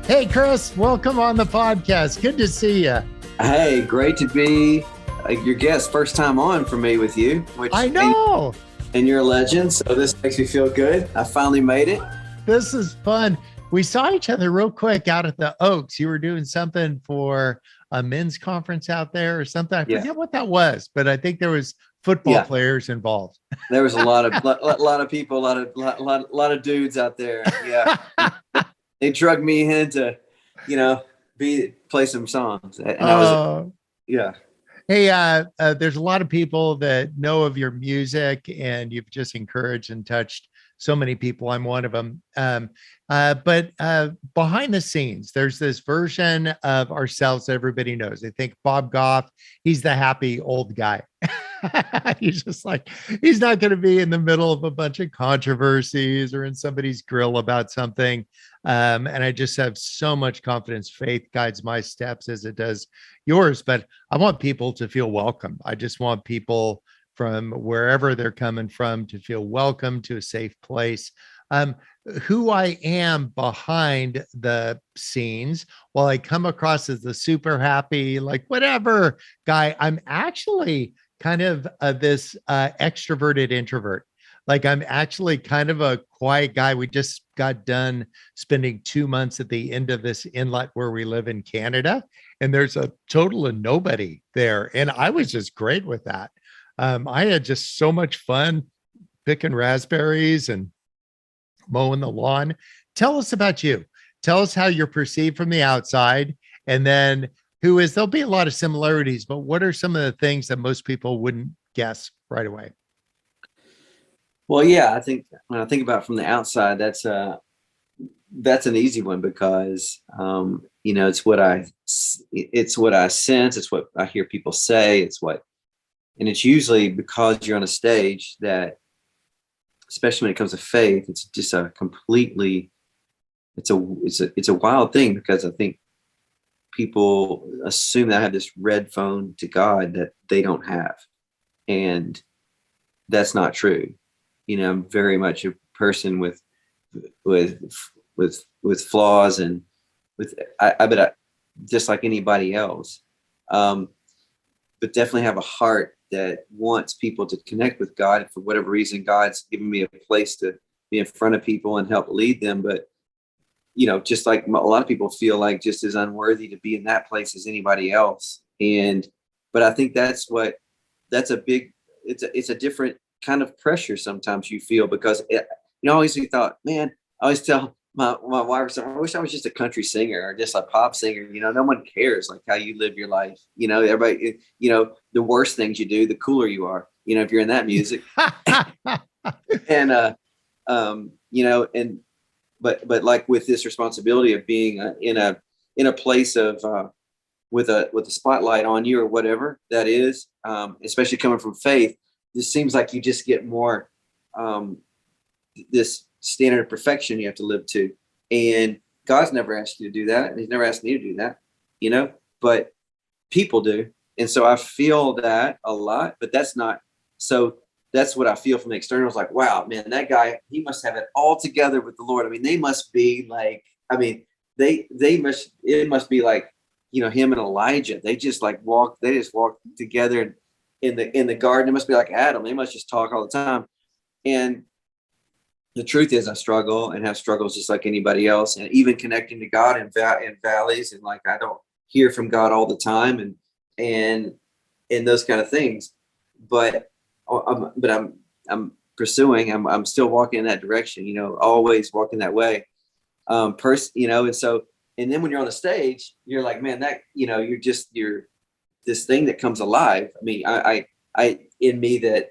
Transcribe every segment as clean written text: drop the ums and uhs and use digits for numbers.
Hey, Chris, welcome on the podcast. Good to see you. Hey, great to be your guest. First time on for me with you. Which I know. And you're a legend, so this makes me feel good. I finally made it. This is fun. We saw each other real quick out at the Oaks. You were doing something for a men's conference out there or something. I forget what that was, but I think there was football players involved. There was a lot of people, a lot of dudes out there. Yeah. They drugged me in to, play some songs. And I was, Hey, there's a lot of people that know of your music, and you've just encouraged and touched so many people. I'm one of them. But behind the scenes, there's this version of ourselves that everybody knows. They think Bob Goff, he's the happy old guy. He's just like, he's not going to be in the middle of a bunch of controversies or in somebody's grill about something. And I just have so much confidence. Faith guides my steps as it does yours. But I want people to feel welcome. I just want people from wherever they're coming from to feel welcome to a safe place. Who I am behind the scenes, while I come across as the super happy, like whatever guy, I'm actually kind of this extroverted introvert. Like I'm actually kind of a quiet guy. We just got done spending 2 months at the end of this inlet where we live in Canada, and there's a total of nobody there. And I was just great with that. I had just so much fun picking raspberries and mowing the lawn. Tell us about you. Tell us how you're perceived from the outside, and then there'll be a lot of similarities, but what are some of the things that most people wouldn't guess right away? Well, yeah, I think when I think about it from the outside, that's an easy one because, it's what I sense. It's what I hear people say. And it's usually because you're on a stage that, especially when it comes to faith, it's just it's a wild thing, because I think people assume that I have this red phone to God that they don't have. And that's not true. I'm very much a person with flaws, and I just like anybody else. But definitely have a heart that wants people to connect with God. For whatever reason, God's given me a place to be in front of people and help lead them. But, just like a lot of people feel like just as unworthy to be in that place as anybody else. But I think it's a different kind of pressure sometimes you feel, because I always thought, man, I always tell my wife, I wish I was just a country singer or just a pop singer. No one cares like how you live your life. Everybody, the worse things you do, the cooler you are, if you're in that music. But like with this responsibility of being in a place of, with a spotlight on you or whatever that is, especially coming from faith, this seems like you just get more, this standard of perfection you have to live to. And God's never asked you to do that. And he's never asked me to do that, but people do. And so I feel that a lot, but that's what I feel from the external. It's like, wow, man, that guy, he must have it all together with the Lord. I mean, they must be like, it must be like, him and Elijah, they just walk together in the garden. It must be like Adam. They must just talk all the time. And the truth is I struggle and have struggles just like anybody else. And even connecting to God in valleys, and like, I don't hear from God all the time and those kind of things, but I'm pursuing, I'm still walking in that direction, always walking that way. And then when you're on the stage, you're like, man, that, you're this thing that comes alive. I mean, I in me that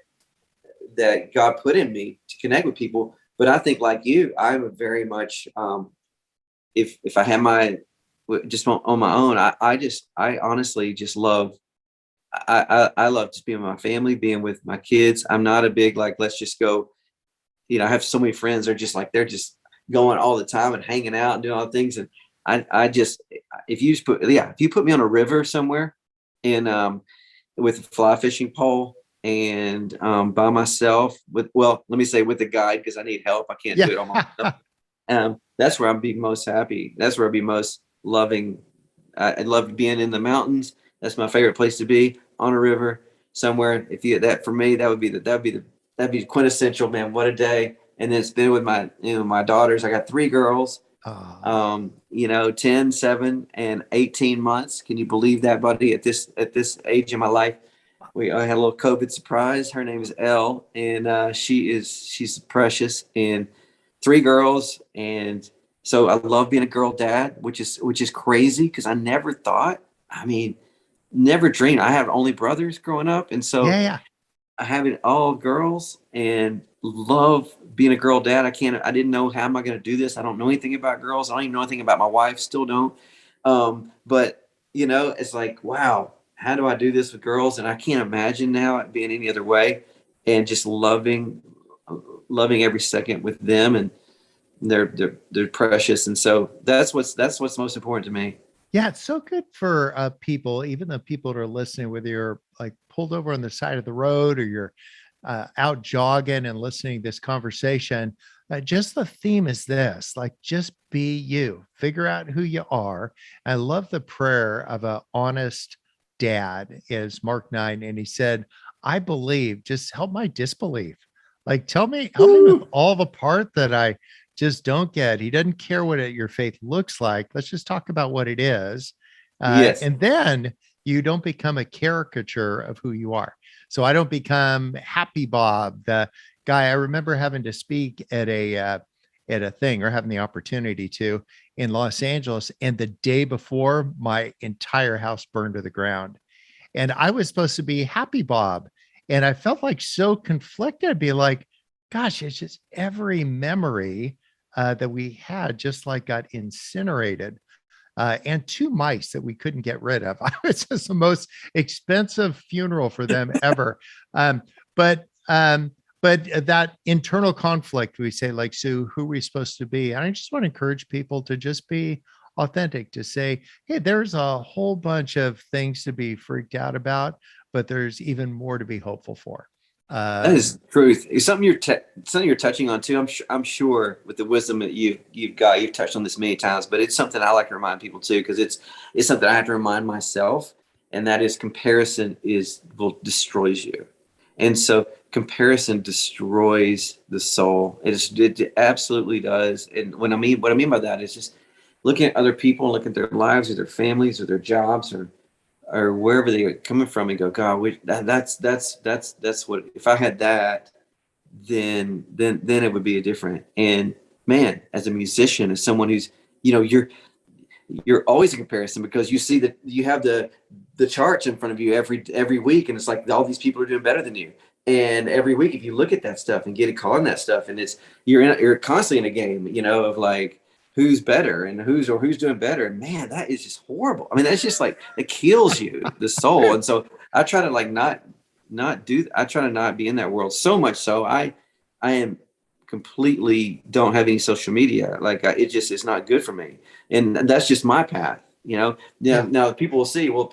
God put in me to connect with people. But I think like you, I'm a very much, if I have just on my own, I honestly just love, I love just being with my family, being with my kids. I'm not a big, let's just go, I have so many friends. They're just going all the time and hanging out and doing all the things. And if you put me on a river somewhere and, with a fly fishing pole and by myself with a guide, because I need help. I can't do it on myself. That's where I'd be most happy. That's where I'd be most loving. I love being in the mountains. That's my favorite place to be, on a river somewhere. If you that for me, that'd be quintessential, man. What a day. And then spend with my daughters. I got 3 girls, Oh, 10, 7, and 18 months. Can you believe that, buddy? At this age in my life, I had a little COVID surprise. Her name is Elle, and she's precious. And 3 girls, and so I love being a girl dad, which is crazy because I never thought. I mean, never dreamed. I have only brothers growing up, and so yeah. I have it all girls, and love being a girl dad. I didn't know, how am I going to do this? I don't know anything about girls. I don't even know anything about my wife. Still don't. But it's like, wow, how do I do this with girls? And I can't imagine now it being any other way. And just loving every second with them, and they're precious. And so that's what's most important to me. Yeah, it's so good for people, even the people that are listening, whether you're like pulled over on the side of the road or you're out jogging and listening to this conversation. Just the theme is this, like, just be you, figure out who you are. I love the prayer of an honest dad is Mark 9. And he said, I believe, just help my disbelief. Like, help me with all the part that I just don't get. He doesn't care what your faith looks like. Let's just talk about what it is. Yes. And then you don't become a caricature of who you are. So I don't become Happy Bob, the guy. I remember having to speak at a thing, or having the opportunity to, in Los Angeles. And the day before, my entire house burned to the ground. And I was supposed to be Happy Bob. And I felt like so conflicted. I'd be like, gosh, it's just every memory that we had just like got incinerated. And 2 mice that we couldn't get rid of. It was just the most expensive funeral for them ever. Um, but that internal conflict, we say, like, Sue, who are we supposed to be? And I just want to encourage people to just be authentic, to say, hey, there's a whole bunch of things to be freaked out about, but there's even more to be hopeful for. That is truth. It's something you're touching on too. I'm sure with the wisdom that you've touched on this many times, but it's something I like to remind people too, because it's something I have to remind myself, and that is comparison destroys you, and so comparison destroys the soul. It absolutely does. And what I mean by that is just looking at other people, looking at their lives or their families or their jobs or wherever they're coming from, and go, God, that's what, if I had that, then it would be different. And man, as a musician, as someone who's, you're always in comparison, because you see that you have the charts in front of you every week, and it's like all these people are doing better than you. And every week, if you look at that stuff and get caught on that stuff, and you're constantly in a game, of like, who's better and who's doing better. And man, that is just horrible. I mean, that's just like, it kills you, the soul. And so I try to like I try to not be in that world so much. So I am completely don't have any social media. Like it's not good for me. And that's just my path, Yeah. Now people say, well,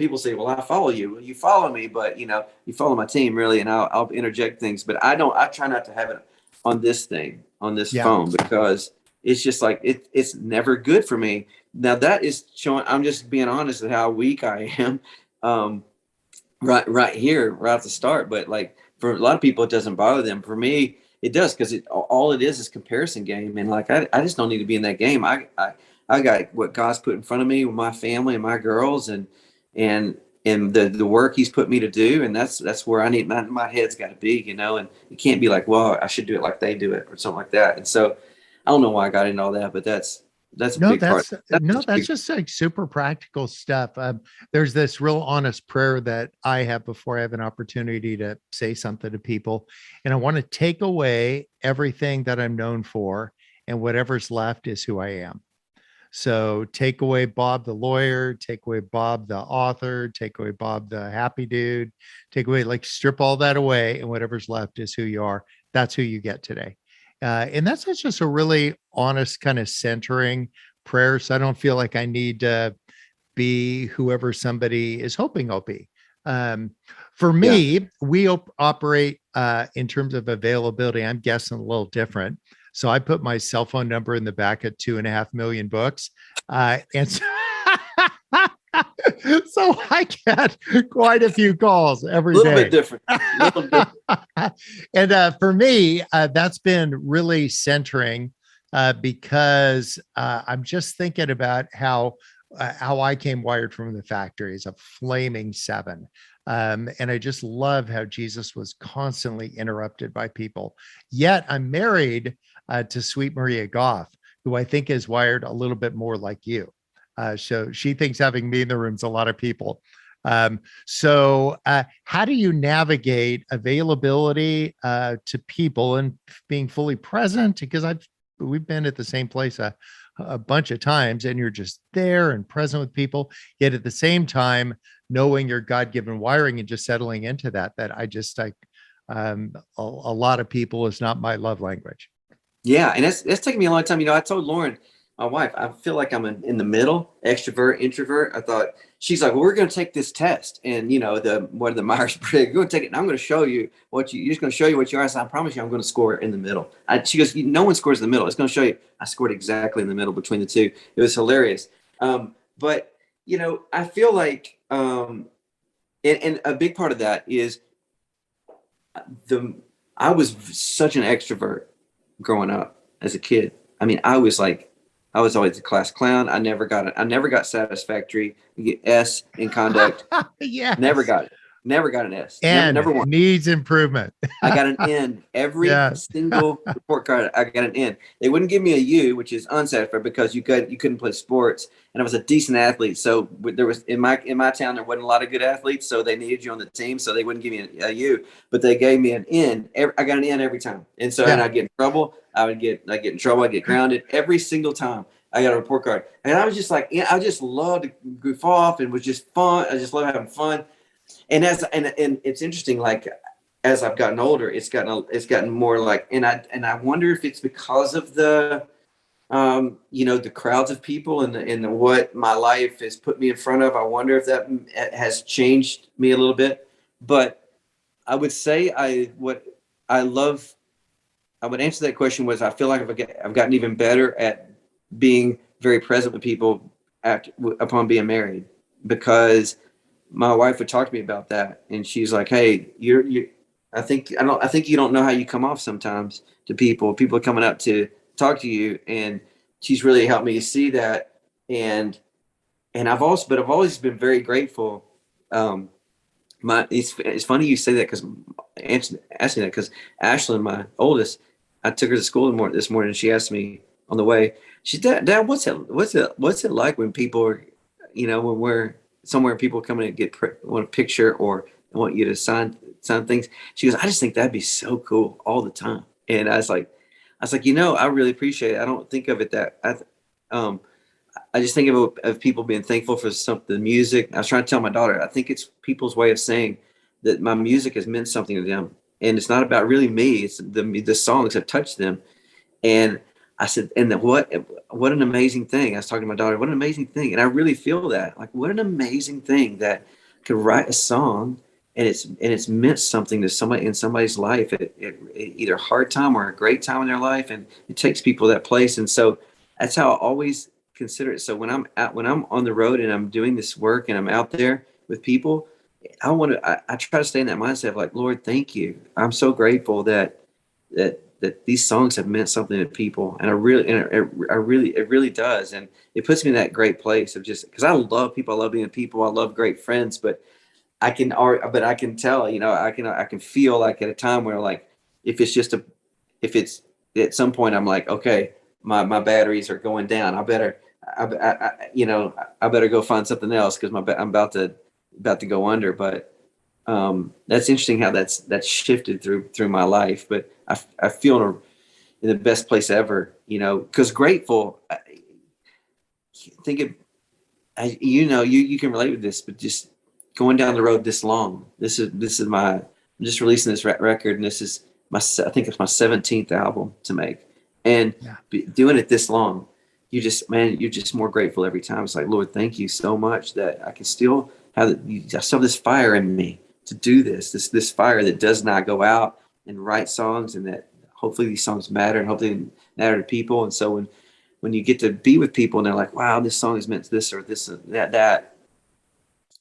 I follow you. You follow me, but you follow my team really. And I'll interject things, but I try not to have it on this phone, because it's just like, it's never good for me. Now that is showing, I'm just being honest with how weak I am. Right here, right at the start. But like for a lot of people, it doesn't bother them. For me, it does, because all it is comparison game. And like, I just don't need to be in that game. I got what God's put in front of me with my family and my girls, and the work He's put me to do. And that's where I need my head's got to be, and it can't be like, well, I should do it like they do it or something like that. And so I don't know why I got into all that, but that's a big part. That's just like super practical stuff. There's this real honest prayer that I have before I have an opportunity to say something to people. And I want to take away everything that I'm known for, and whatever's left is who I am. So take away Bob the lawyer, take away Bob the author, take away Bob the happy dude, strip all that away, and whatever's left is who you are. That's who you get today. And that's just a really honest kind of centering prayer. So I don't feel like I need to be whoever somebody is hoping I'll be. For me, we operate in terms of availability. I'm guessing a little different. So I put my cell phone number in the back of 2.5 million books. And so, so I get quite a few calls every A little day. bit different. Little different. And for me, that's been really centering because I'm just thinking about how I came wired from the factory as a flaming seven. And I just love how Jesus was constantly interrupted by people. Yet I'm married to Sweet Maria Goff, who I think is wired a little bit more like you. So she thinks having me in the room's a lot of people. So how do you navigate availability to people and being fully present? Because we've been at the same place a bunch of times, and you're just there and present with people, yet at the same time knowing your God-given wiring and just settling into that I just like a lot of people is not my love language. Yeah, and it's taken me a long time. I told Lauren, my wife, I feel like I'm in the middle, extrovert, introvert. I thought, she's like, well, we're going to take this test, and the Myers-Briggs, we're going to take it, and I'm going to show you you're just going to show you what you are. I said, I promise you, I'm going to score in the middle. She goes, no one scores in the middle. It's going to show you. I scored exactly in the middle between the two. It was hilarious. But I feel like, and a big part of that is I was such an extrovert growing up as a kid. I mean, I was always the class clown. I never got satisfactory. You get S in conduct. Yeah. Never got it. Never got an S. And never won. Needs improvement. I got an N. Every single report card, I got an N. They wouldn't give me a U, which is unsatisfied, because you couldn't play sports, and I was a decent athlete. So there was in my town, there wasn't a lot of good athletes, so they needed you on the team, so they wouldn't give me a U, but they gave me an N. I got an N every time, and so and I'd get in trouble. I'd get in trouble. I'd get grounded every single time. I got a report card, and I was just like, I just loved to goof off, and was just fun. I just love having fun. And it's interesting, like as I've gotten older, it's gotten more like, and I wonder if it's because of the the crowds of people and what my life has put me in front of. I wonder if that has changed me a little bit. But I would say I would answer that question was, I feel like I've gotten even better at being very present with people upon being married, because my wife would talk to me about that, and she's like, "Hey, I think you don't know how you come off sometimes to people. People are coming up to talk to you," and she's really helped me see that. And I've always been very grateful. It's funny you say that, because asking that, because Ashlyn, my oldest, I took her to school this morning, and she asked me on the way, she said, Dad, what's it like when people are, when we're somewhere, people come in and want a picture or want you to sign things. She goes, I just think that'd be so cool all the time. And I was like, I really appreciate it. I don't think of it that I just think of people being thankful for the music. I was trying to tell my daughter, I think it's people's way of saying that my music has meant something to them, and it's not about really me. It's the songs have touched them. And I said, and what an amazing thing. I was talking to my daughter, what an amazing thing. And I really feel that, like, what an amazing thing that could write a song and it's meant something to somebody in somebody's life at either a hard time or a great time in their life. And it takes people that place. And so that's how I always consider it. So when I'm on the road and I'm doing this work and I'm out there with people, I try to stay in that mindset of like, Lord, thank you. I'm so grateful that these songs have meant something to people, and it really does, and it puts me in that great place of just, because I love people, I love being people, I love great friends, but I can tell, I can feel like at a time where, like, if it's at some point I'm like, okay, my batteries are going down, I better go find something else, because I'm about to go under. But that's interesting how that's shifted through my life. But I feel in the best place ever, because grateful. You can relate with this, but just going down the road this long. This is I'm just releasing this record, and this is I think it's my 17th album to make, and doing it this long, you're just more grateful every time. It's like, Lord, thank you so much that I can still have this fire in me to do this fire that does not go out, and write songs, and that hopefully these songs matter, and hopefully matter to people. And so when you get to be with people and they're like, wow, this song is meant to this or this and that,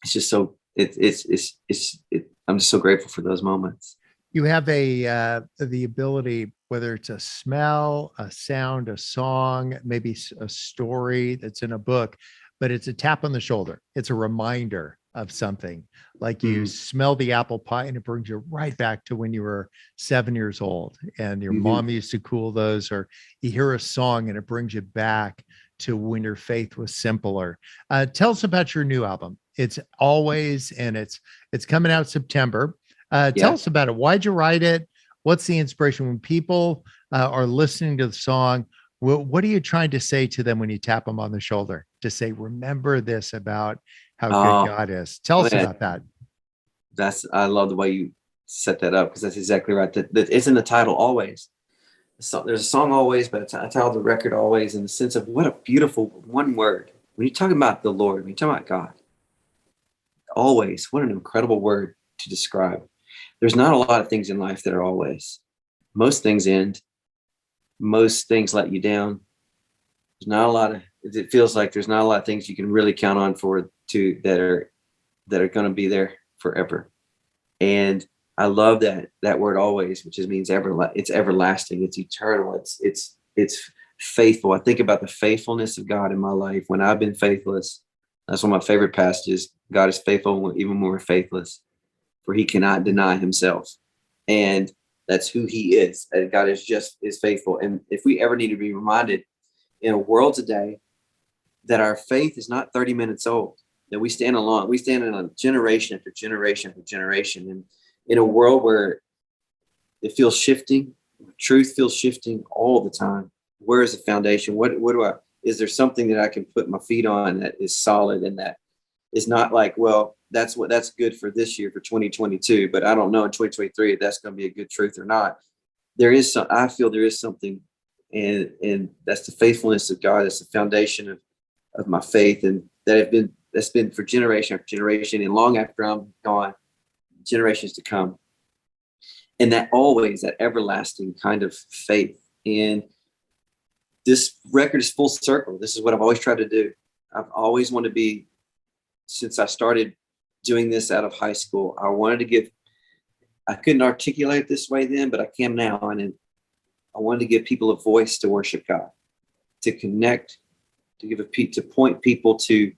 it's just so I'm just so grateful for those moments. You have the ability, whether it's a smell, a sound, a song, maybe a story that's in a book, but it's a tap on the shoulder. It's a reminder of something. Like you smell the apple pie and it brings you right back to when you were 7 years old and your mom used to cool those, or you hear a song and it brings you back to when your faith was simpler. Tell us about your new album. It's Always, and it's coming out September. Tell us about it. Why'd you write it? What's the inspiration when people are listening to the song? What are you trying to say to them when you tap them on the shoulder to say, remember this about how good God is? Tell us about that. I love the way you set that up, because that's exactly right. That it's in the title, Always. So there's a song Always, but I titled the record Always in the sense of what a beautiful one word. When you're talking about the Lord, when you're talking about God, always, what an incredible word to describe. There's not a lot of things in life that are always. Most things end. Most things let you down. There's not a lot of, it feels like there's not a lot of things you can really count on that are going to be there forever. And I love that word always, which means it's everlasting, it's eternal, it's faithful. I think about the faithfulness of God in my life when I've been faithless. That's one of my favorite passages. God is faithful even when we're faithless, for he cannot deny himself. And that's who he is. And God is faithful. And if we ever need to be reminded in a world today that our faith is not 30 minutes old, that we stand in a generation after generation after generation. And in a world where it feels shifting, truth feels shifting all the time. Where is the foundation? Is there something that I can put my feet on that is solid and that is not like, well, that's good for this year, for 2022, but I don't know in 2023 if that's going to be a good truth or not. I feel there is something, and that's the faithfulness of God. That's the foundation of my faith, and that's been for generation after generation, and long after I'm gone, generations to come. And that always, that everlasting kind of faith. And this record is full circle. This is what I've always tried to do. I've always wanted to be, since I started doing this out of high school, I couldn't articulate it this way then, but I can now. And I wanted to give people a voice to worship God, to connect, to point people to,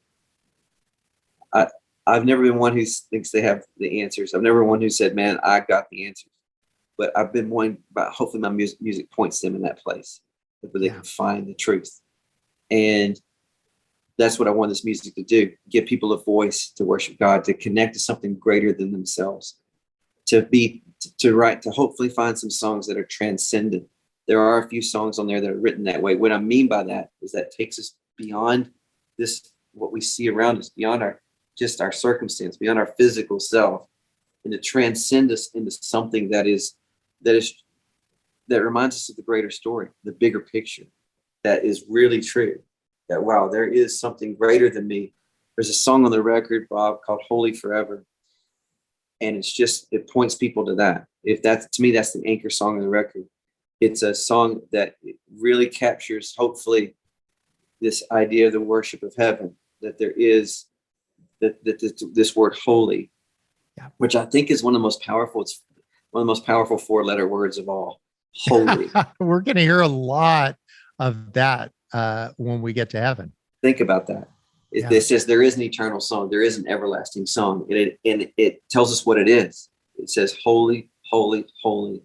I've never been one who thinks they have the answers. I've never been one who said, man, I got the answers. But I've been one, but hopefully my music points them in that place where they can find the truth. And that's what I want this music to do. Give people a voice to worship God, to connect to something greater than themselves, to hopefully find some songs that are transcendent. There are a few songs on there that are written that way. What I mean by that is that takes us beyond this, what we see around us, beyond our circumstance, beyond our physical self, and to transcend us into something that reminds us of the greater story, the bigger picture, that is really true. That, wow, there is something greater than me. There's a song on the record, Bob, called Holy Forever. And it points people to that. To me, that's the anchor song on the record. It's a song that really captures, hopefully, this idea of the worship of heaven, that there is this word holy, which I think is one of the most powerful. It's one of the most powerful 4-letter words of all. Holy. We're going to hear a lot of that when we get to heaven. Think about that. It says there is an eternal song. There is an everlasting song. And it tells us what it is. It says, holy, holy, holy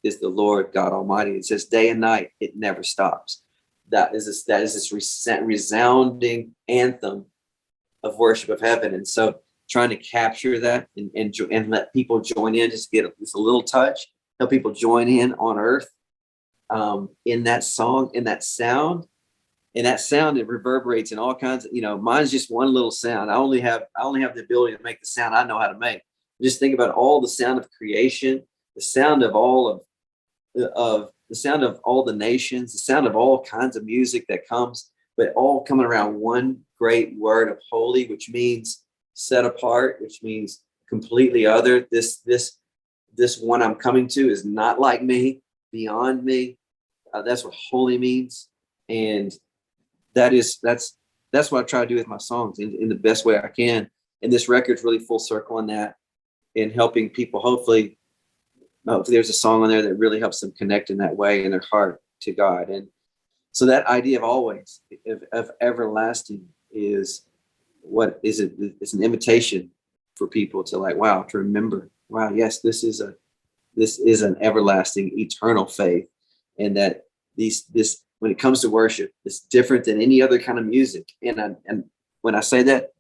is the Lord God Almighty. It says day and night, it never stops. That is this resounding anthem of worship of heaven. And so trying to capture that and let people join in, just get just a little touch, help people join in on earth in that song, in that sound. And that sound, it reverberates in all kinds of, mine's just one little sound. I only have the ability to make the sound I know how to make. Just think about all the sound of creation, the sound of all the sound of all the nations, the sound of all kinds of music that comes, but all coming around one great word of holy, which means set apart, which means completely other. This one I'm coming to is not like me, beyond me. That's what holy means. And that's what I try to do with my songs in the best way I can. And this record's really full circle on that, and helping people. Hopefully there's a song on there that really helps them connect in that way in their heart to God. And so that idea of always, of everlasting, is what is it? It's an invitation for people to like, wow, to remember, wow, yes, this is an everlasting, eternal faith. And that this when it comes to worship, it's different than any other kind of music. And when I say that,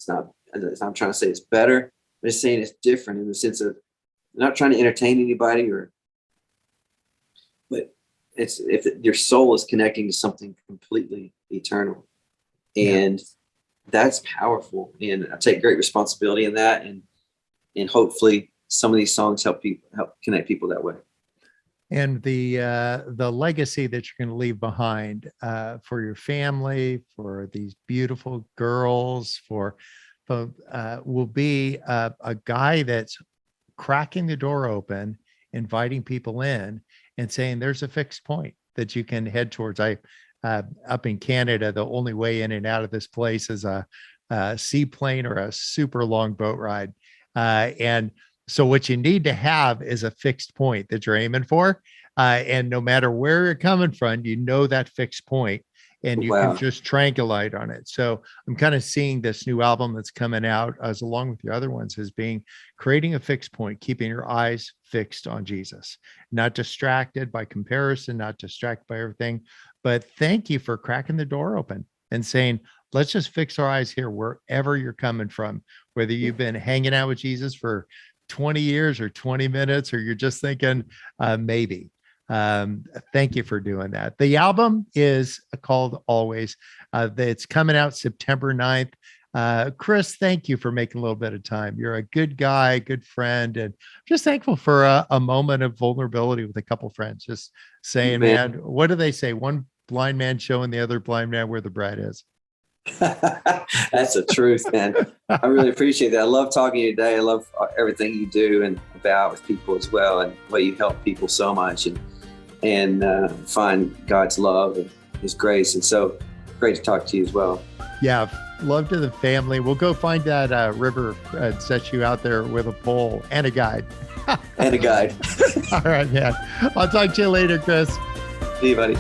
I'm trying to say it's better, but it's saying it's different in the sense of not trying to entertain anybody, but it's if your soul is connecting to something completely eternal, and that's powerful. And I take great responsibility in that, and hopefully some of these songs help connect people that way. And the legacy that you're going to leave behind for your family, for these beautiful girls, will be a guy that's cracking the door open, inviting people in, and saying there's a fixed point that you can head towards. Up in Canada, the only way in and out of this place is a seaplane or a super long boat ride, and so what you need to have is a fixed point that you're aiming for. And no matter where you're coming from, you know that fixed point, and you can just triangulate on it. So I'm kind of seeing this new album that's coming out as along with your other ones as being creating a fixed point, keeping your eyes fixed on Jesus, not distracted by comparison, not distracted by everything. But thank you for cracking the door open and saying, let's just fix our eyes here wherever you're coming from, whether you've been hanging out with Jesus for 20 years or 20 minutes, or you're just thinking maybe. Thank you for doing that. The album is called Always. It's coming out September 9th. Chris, thank you for making a little bit of time. You're a good guy, good friend, and just thankful for a moment of vulnerability with a couple friends. Just saying, man, what do they say? One blind man showing the other blind man where the bread is. That's the truth, man. I really appreciate that. I love talking to you today. I love everything you do and about with people as well, and the way you help people so much and find God's love and His grace. And so great to talk to you as well. Yeah, love to the family. We'll go find that river and set you out there with a pole and a guide. And a guide. All right, man. I'll talk to you later, Chris. See you, buddy.